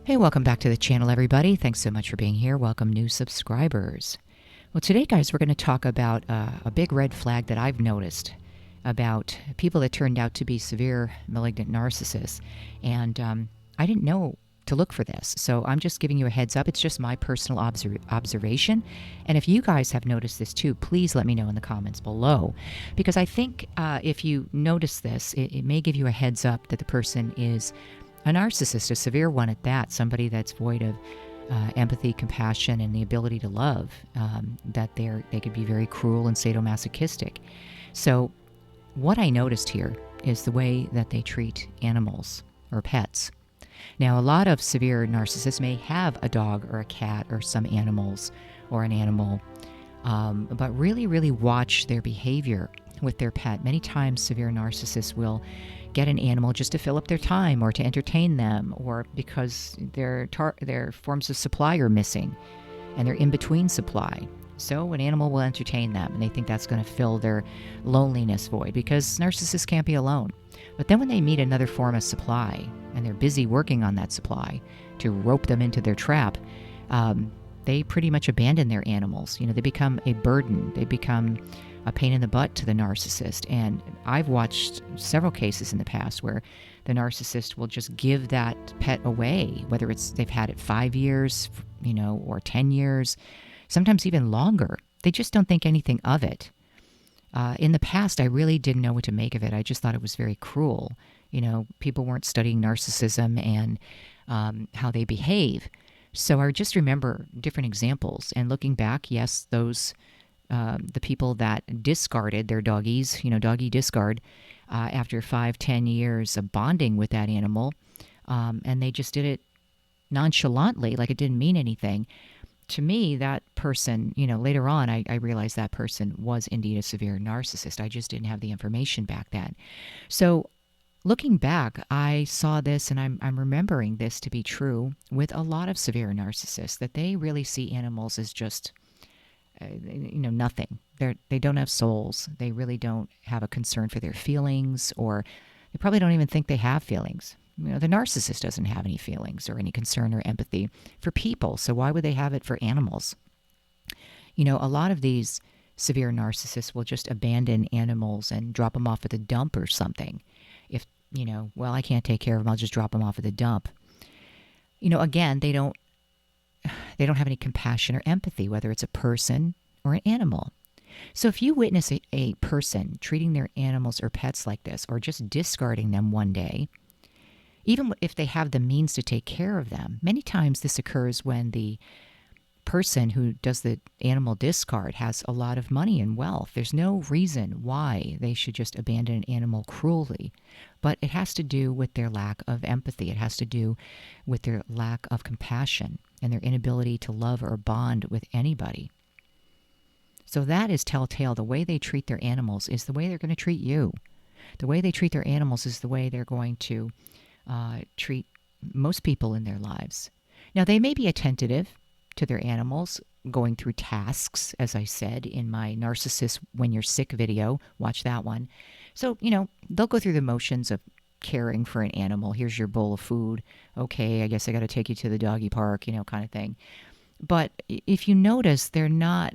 Hey, welcome back to the channel, everybody. Thanks so much for being here. Welcome, new subscribers. Well, today, guys, we're going to talk about a big red flag that I've noticed about people that turned out to be severe malignant narcissists. And I didn't know to look for this. So I'm just giving you a heads up. It's just my personal observation. And if you guys have noticed this too, please let me know in the comments below. Because I think if you notice this, it may give you a heads up that the person is a narcissist, a severe one at that, somebody that's void of empathy, compassion, and the ability to love, that they could be very cruel and sadomasochistic. So what I noticed here is the way that they treat animals or pets. Now, a lot of severe narcissists may have a dog or a cat or some animals or an animal, but really, really watch their behavior with their pet. Many times severe narcissists will get an animal just to fill up their time or to entertain them, or because their forms of supply are missing and they're in between supply. So an animal will entertain them, and they think that's going to fill their loneliness void, because narcissists can't be alone. But then when they meet another form of supply and they're busy working on that supply to rope them into their trap, they pretty much abandon their animals. They become a burden. They become a pain in the butt to the narcissist. And I've watched several cases in the past where the narcissist will just give that pet away, whether it's they've had it 5 years, or 10 years, sometimes even longer. They just don't think anything of it. In the past, I really didn't know what to make of it. I just thought it was very cruel. People weren't studying narcissism and how they behave. So I just remember different examples. And looking back, yes, those the people that discarded their doggies, doggy discard, after 5-10 years of bonding with that animal, and they just did it nonchalantly, like it didn't mean anything. To me, that person, later on, I realized that person was indeed a severe narcissist. I just didn't have the information back then. So looking back, I saw this, and I'm remembering this to be true with a lot of severe narcissists, that they really see animals as just nothing. They don't have souls. They really don't have a concern for their feelings, or they probably don't even think they have feelings. The narcissist doesn't have any feelings or any concern or empathy for people, so why would they have it for animals? A lot of these severe narcissists will just abandon animals and drop them off at the dump or something. If, well, I can't take care of them, I'll just drop them off at the dump. Again, they don't have any compassion or empathy, whether it's a person or an animal. So if you witness a person treating their animals or pets like this, or just discarding them one day, even if they have the means to take care of them, many times this occurs when the person who does the animal discard has a lot of money and wealth. There's no reason why they should just abandon an animal cruelly, but it has to do with their lack of empathy. It has to do with their lack of compassion and their inability to love or bond with anybody. So that is telltale. The way they treat their animals is the way they're going to treat you. The way they treat their animals is the way they're going to treat most people in their lives. Now, they may be attentive to their animals, going through tasks, as I said in my Narcissist When You're Sick video. Watch that one. So, they'll go through the motions of caring for an animal. Here's your bowl of food. Okay, I guess I got to take you to the doggy park, kind of thing. But if you notice, they're not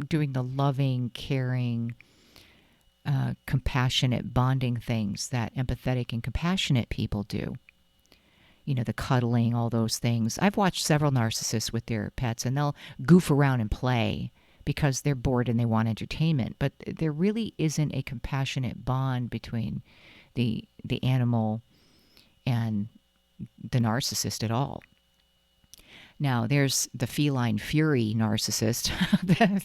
doing the loving, caring, compassionate, bonding things that empathetic and compassionate people do. The cuddling, all those things. I've watched several narcissists with their pets, and they'll goof around and play because they're bored and they want entertainment. But there really isn't a compassionate bond between the animal and the narcissist at all. Now, there's the feline fury narcissist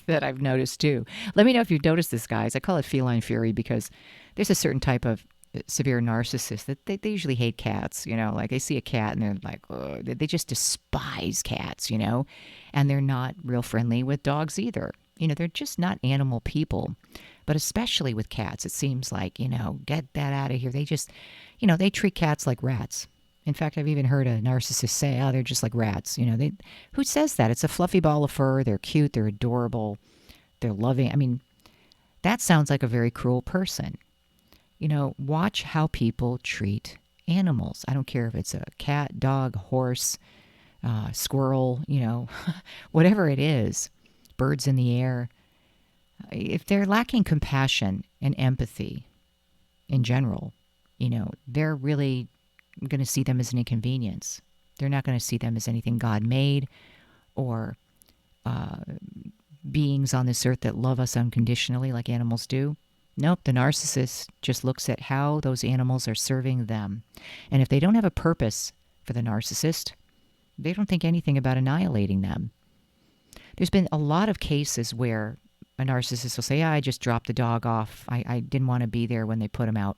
that I've noticed too. Let me know if you've noticed this, guys. I call it feline fury because there's a certain type of severe narcissist that they usually hate cats. Like they see a cat and they're like, oh, they just despise cats, and they're not real friendly with dogs either. They're just not animal people. But especially with cats, it seems like, get that out of here. They just, they treat cats like rats. In fact, I've even heard a narcissist say, oh, they're just like rats. Who says that? It's a fluffy ball of fur. They're cute. They're adorable. They're loving. I mean, that sounds like a very cruel person. Watch how people treat animals. I don't care if it's a cat, dog, horse, squirrel, whatever it is, birds in the air. If they're lacking compassion and empathy in general, they're really going to see them as an inconvenience. They're not going to see them as anything God made or beings on this earth that love us unconditionally like animals do. Nope, the narcissist just looks at how those animals are serving them. And if they don't have a purpose for the narcissist, they don't think anything about annihilating them. There's been a lot of cases where a narcissist will say, I just dropped the dog off. I didn't want to be there when they put him out.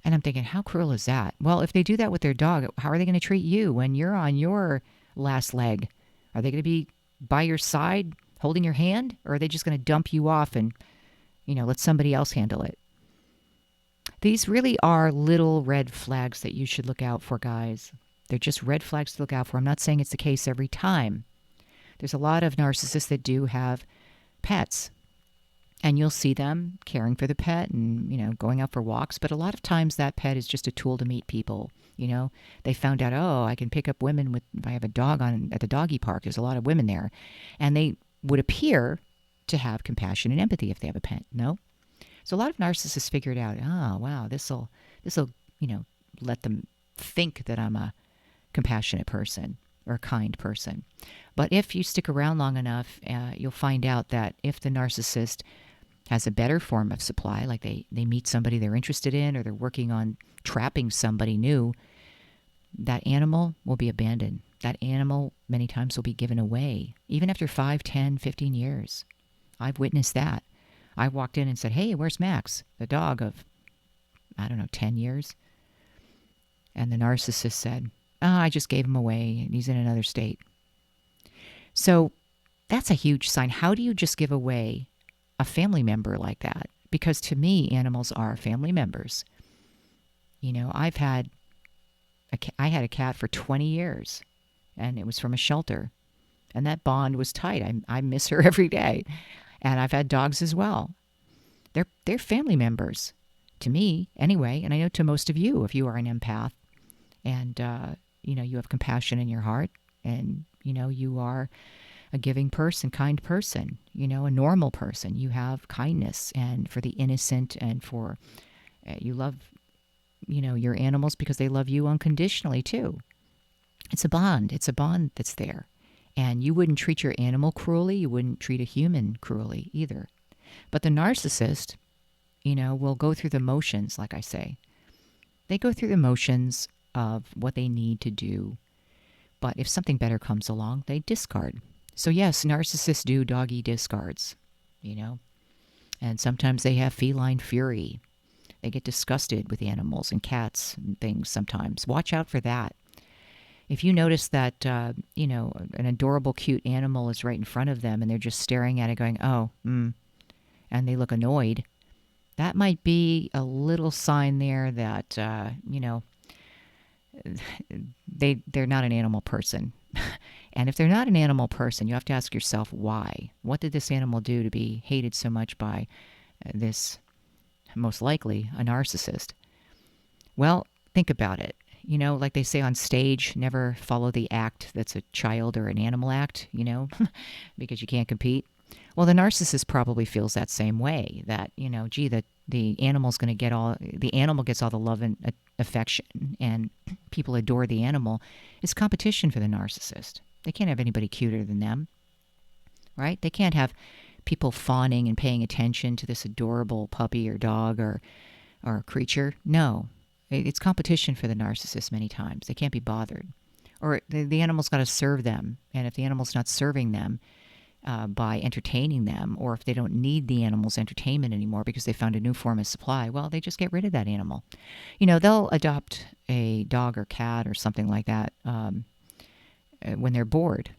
And I'm thinking, how cruel is that? Well, if they do that with their dog, how are they going to treat you when you're on your last leg? Are they going to be by your side holding your hand? Or are they just going to dump you off and, let somebody else handle it? These really are little red flags that you should look out for, guys. They're just red flags to look out for. I'm not saying it's the case every time. There's a lot of narcissists that do have pets. And you'll see them caring for the pet and, going out for walks. But a lot of times that pet is just a tool to meet people. They found out, I can pick up women if I have a dog at the doggy park. There's a lot of women there. And they would appear to have compassion and empathy if they have a pet. No? So a lot of narcissists figured out, wow, this'll, let them think that I'm a compassionate person or a kind person. But if you stick around long enough, you'll find out that if the narcissist has a better form of supply, like they meet somebody they're interested in or they're working on trapping somebody new, that animal will be abandoned. That animal many times will be given away, even after 5, 10, 15 years. I've witnessed that. I walked in and said, hey, where's Max? The dog of, 10 years. And the narcissist said, I just gave him away and he's in another state. So that's a huge sign. How do you just give away a family member like that? Because to me, animals are family members. I had a cat for 20 years, and it was from a shelter, and that bond was tight. I miss her every day, and I've had dogs as well. They're family members to me anyway, and I know to most of you if you are an empath, and you have compassion in your heart, and you are a giving person, kind person, a normal person. You have kindness and for the innocent and for, you love, your animals because they love you unconditionally too. It's a bond. It's a bond that's there. And you wouldn't treat your animal cruelly. You wouldn't treat a human cruelly either. But the narcissist, will go through the motions, like I say. They go through the motions of what they need to do. But if something better comes along, they discard. So yes, narcissists do doggy discards, and sometimes they have feline fury. They get disgusted with animals and cats and things sometimes. Watch out for that. If you notice that, an adorable, cute animal is right in front of them and they're just staring at it going, and they look annoyed, that might be a little sign there that, they're not an animal person. And if they're not an animal person, you have to ask yourself why. What did this animal do to be hated so much by this, most likely, a narcissist? Well, think about it. Like they say on stage, never follow the act that's a child or an animal act, because you can't compete. Well, the narcissist probably feels that same way, that, the animal's going to get the animal gets all the love and affection, and people adore the animal. It's competition for the narcissist. They can't have anybody cuter than them, right? They can't have people fawning and paying attention to this adorable puppy or dog or creature. No, it's competition for the narcissist many times. They can't be bothered. Or the animal's got to serve them, and if the animal's not serving them, by entertaining them, or if they don't need the animal's entertainment anymore because they found a new form of supply, well, they just get rid of that animal. They'll adopt a dog or cat or something like that when they're bored.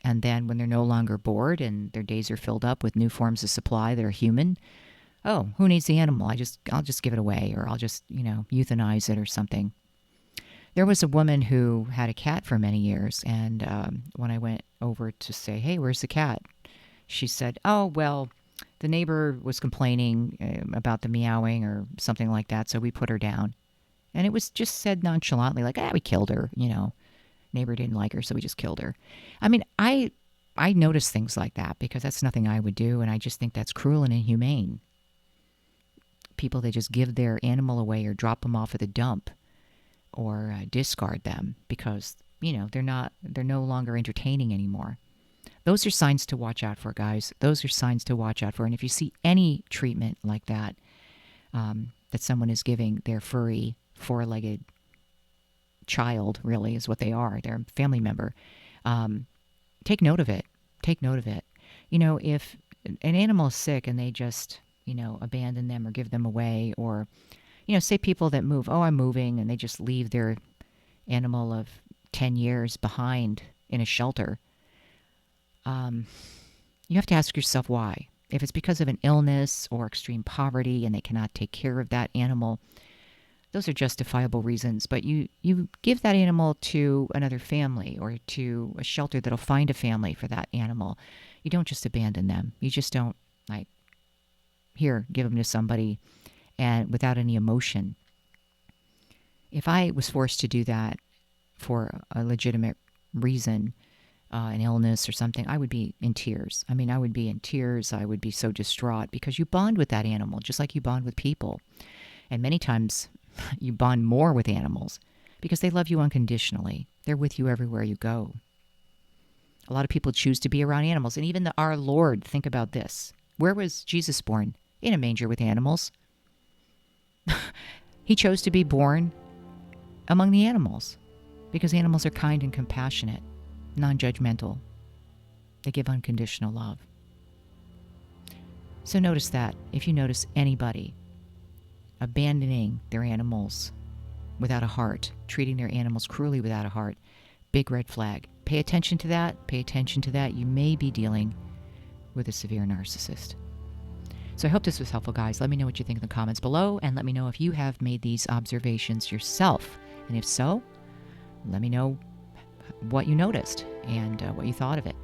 And then when they're no longer bored and their days are filled up with new forms of supply that are human, who needs the animal? I'll just give it away, or I'll just, euthanize it or something. There was a woman who had a cat for many years, and when I went over to say, hey, where's the cat? She said, well, the neighbor was complaining about the meowing or something like that, so we put her down. And it was just said nonchalantly, like, we killed her, Neighbor didn't like her, so we just killed her. I mean, I notice things like that because that's nothing I would do, and I just think that's cruel and inhumane. People that just give their animal away or drop them off at the dump or discard them because, they're no longer entertaining anymore. Those are signs to watch out for, guys. Those are signs to watch out for. And if you see any treatment like that, that someone is giving their furry, four-legged child, really is what they are, their family member, take note of it. Take note of it. If an animal is sick and they just, abandon them or give them away, or, say people that move, oh, I'm moving, and they just leave their animal of 10 years behind in a shelter. You have to ask yourself why. If it's because of an illness or extreme poverty and they cannot take care of that animal, those are justifiable reasons. But you give that animal to another family or to a shelter that'll find a family for that animal. You don't just abandon them. You just don't, give them to somebody and without any emotion. If I was forced to do that for a legitimate reason, an illness or something, I would be in tears. I would be in tears. I would be so distraught because you bond with that animal just like you bond with people. And many times you bond more with animals because they love you unconditionally. They're with you everywhere you go. A lot of people choose to be around animals. And even our Lord, think about this. Where was Jesus born? In a manger with animals. He chose to be born among the animals because animals are kind and compassionate, non-judgmental. They give unconditional love. So notice that. If you notice anybody abandoning their animals without a heart, treating their animals cruelly without a heart, big red flag. Pay attention to that. Pay attention to that. You may be dealing with a severe narcissist. So I hope this was helpful, guys. Let me know what you think in the comments below, and let me know if you have made these observations yourself. And if so, let me know what you noticed and what you thought of it.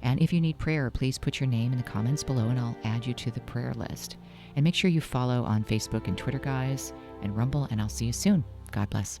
And if you need prayer, please put your name in the comments below and I'll add you to the prayer list. And make sure you follow on Facebook and Twitter, guys, and Rumble, and I'll see you soon. God bless.